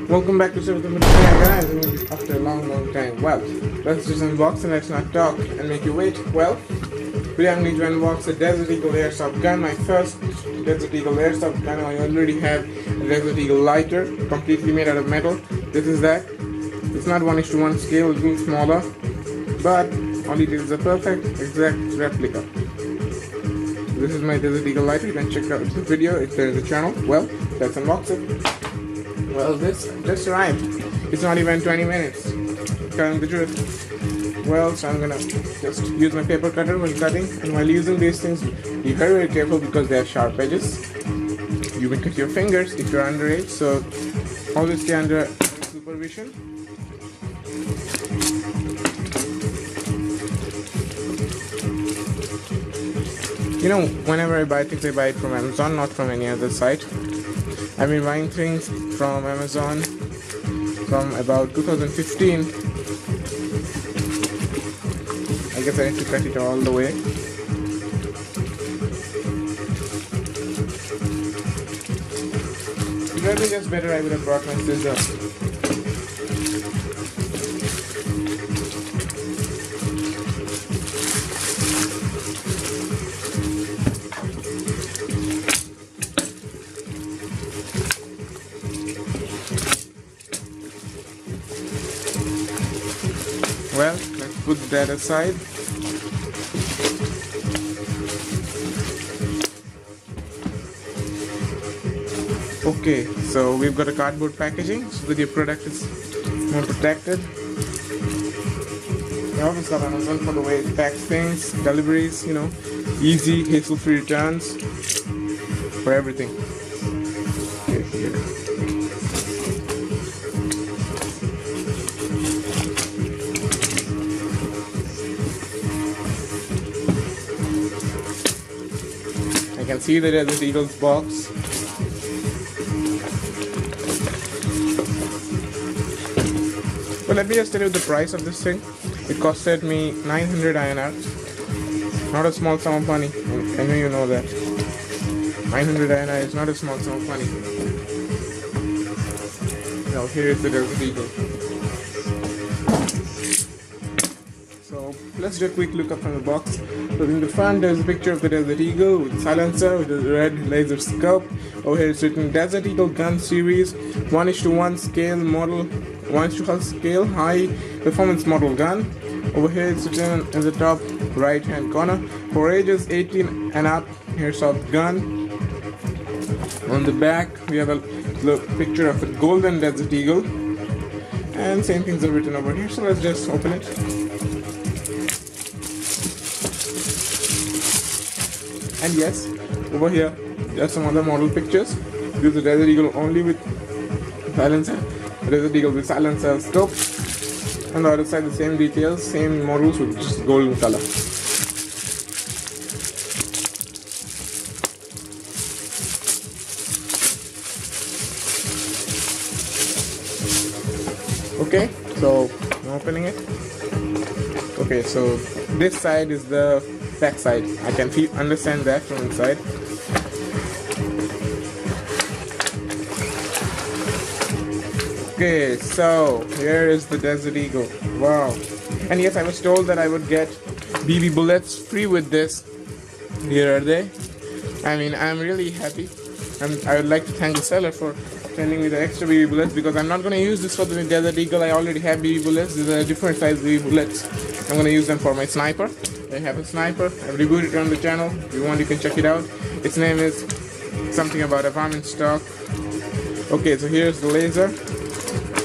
Welcome back to Surf the Middle guys, and after a long time. Well, let's just unbox and let's not talk and make you wait. Well, today I'm going to unbox a Desert Eagle Airsoft gun, my first Desert Eagle Airsoft gun. I already have a Desert Eagle lighter, completely made out of metal. This is that. It's not 1:1 scale, it's being smaller, but all it is a perfect, exact replica. This is my Desert Eagle lighter. You can check out the video if there is a channel. Well, let's unbox it. Well, this just arrived. It's not even 20 minutes. Telling the truth. Well, so I'm gonna just use my paper cutter when cutting, and while using these things, be very careful because they have sharp edges. You may cut your fingers if you're underage, so always stay under supervision. You know, whenever I buy things, I buy it from Amazon, not from any other site. I've been buying things from Amazon from about 2015. I guess I need to cut it all the way. It would be just better I would have brought my scissors. Well, let's put that aside. Okay, so we've got a cardboard packaging so that your product is more protected. I always got Amazon for the way it packs things, deliveries, you know, easy, hassle-free returns for everything. Okay, here. I can see the Desert Eagle's box. Well, let me just tell you the price of this thing. It costed me 900 INR. Not a small sum of money. I know you know that. 900 INR is not a small sum of money. Now here is the Desert Eagle. So let's do a quick look up from the box. So in the front there's a picture of the Desert Eagle with silencer with a red laser scope. Over here it's written Desert Eagle Gun Series 1:1 scale model, 1:1 scale high performance model gun. Over here it's written in the top right hand corner for ages 18 and up airsoft gun. On the back we have a picture of a golden Desert Eagle, and same things are written over here. So let's just open it. And yes, over here there are some other model pictures. This is the Desert Eagle only with silencer, the Desert Eagle with silencer scope, and the other side the same details, same models with just golden color. Okay, so I'm opening it. Okay, so this side is the back side. I can understand that from inside. Okay, so here is the Desert Eagle. Wow. And yes, I was told that I would get BB bullets free with this. Here are they. I mean, I'm really happy. I would like to thank the seller for sending me the extra BB bullets, because I'm not going to use this for the Desert Eagle. I already have BB bullets. These are different size BB bullets. I'm going to use them for my sniper. I have a sniper. I've reviewed it on the channel. If you want, you can check it out. Its name is something about a farm in stock. Okay, so here's the laser.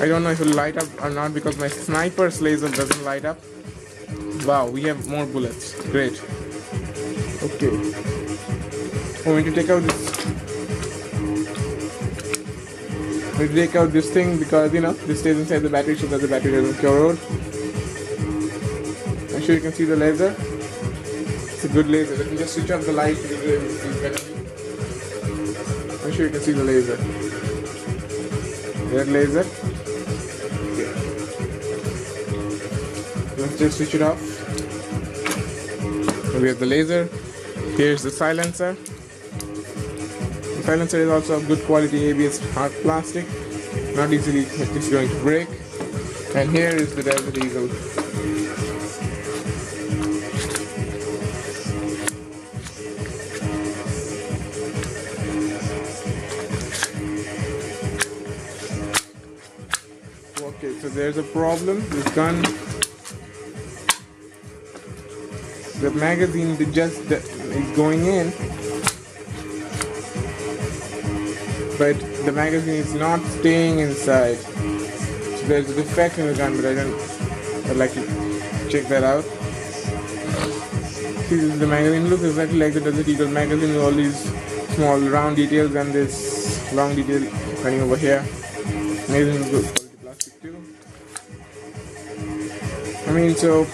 I don't know if it will light up or not because my sniper's laser doesn't light up. Wow, we have more bullets. Great. Okay. I'm going to take out this thing because, you know, this stays inside the battery so that the battery doesn't corrode. I'm sure you can see the laser. It's a good laser. Let me just switch off the light. I'm sure you can see the laser. Red laser. Okay. Let's just switch it off. So we have the laser. Here's the silencer. The silencer is also of good quality ABS hard plastic. not easily it's going to break. And here is the Desert Eagle. Okay, so there's a problem. This gun, the magazine is going in, but the magazine is not staying inside. So there's a defect in the gun, but I'd like to check that out. See, this is the magazine. Looks exactly like the Desert Eagle magazine with all these small round details and this long detail running over here. Magazine is good quality plastic too. I mean, so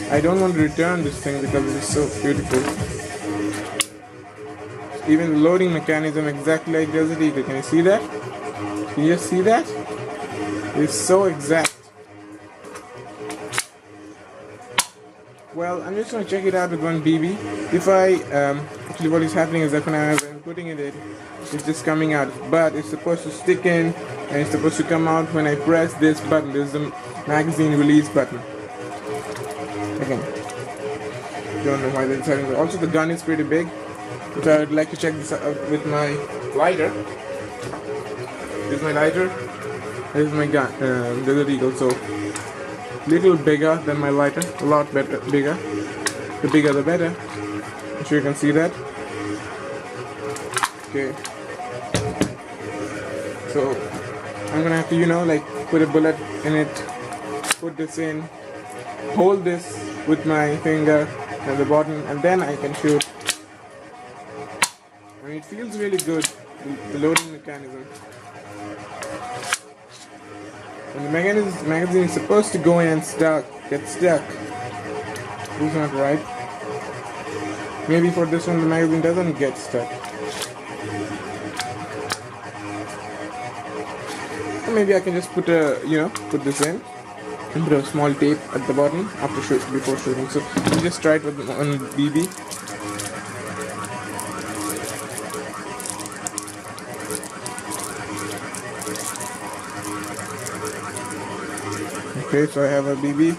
I don't want to return this thing because it is so beautiful. Even the loading mechanism exactly like Desert Eagle. Can you see that? Can you just see that? It's so exact. Well, I'm just going to check it out with one BB. If actually what is happening is that when I'm putting it in, it's just coming out. But it's supposed to stick in and it's supposed to come out when I press this button. This is the magazine release button. Again, don't know why that's happening. Also, the gun is pretty big. So I would like to check this out with my lighter. This is my lighter. This is my gun, Desert Eagle. So little bigger than my lighter, a lot bigger. The bigger the better. I'm sure you can see that. Okay. So I'm gonna have to, like put a bullet in it, put this in, hold this with my finger at the bottom, and then I can shoot. I mean, it feels really good, the loading mechanism. And the magazine is supposed to go in and get stuck. This is not right. Maybe for this one the magazine doesn't get stuck. Or maybe I can just put put this in and put a small tape at the bottom before shooting. So I'll just try it with one BB. Okay, so I have a BB.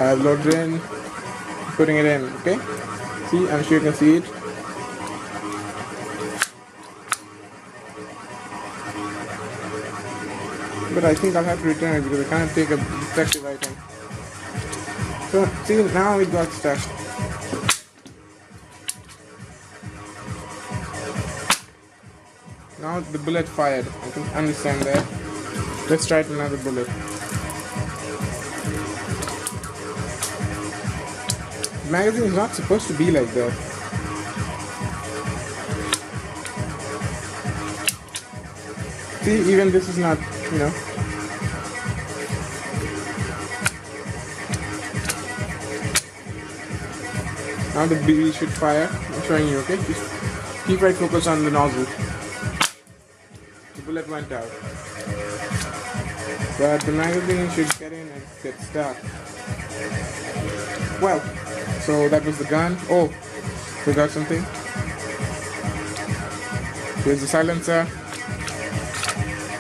I've loaded it in, putting it in. Okay, see, I'm sure you can see it. But I think I'll have to return it because I can't take a defective item. So, see, now it got stuck. Now the bullet fired. I can understand that. Let's try it another bullet. The magazine is not supposed to be like that. See, even this is not, Now the BB should fire. I'm showing you, okay? Just keep right focus on the nozzle. The bullet went out. But the magazine should get in and get stuck. Well, so that was the gun. Oh, forgot something. Here's the silencer.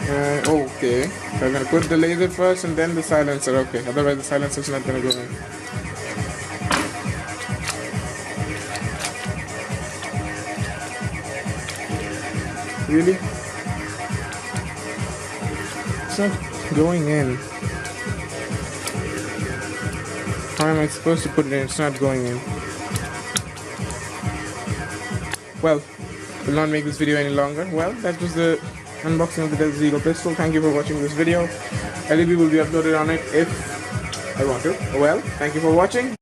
Okay, so I'm gonna put the laser first and then the silencer. Okay, otherwise the silencer is not gonna go in. Really? It's not going in. How am I supposed to put it in? It's not going in. Well, will not make this video any longer. Well, that was the unboxing of the Desert Eagle pistol. Thank you for watching this video. LEB will be uploaded on it if I want to. Well, thank you for watching.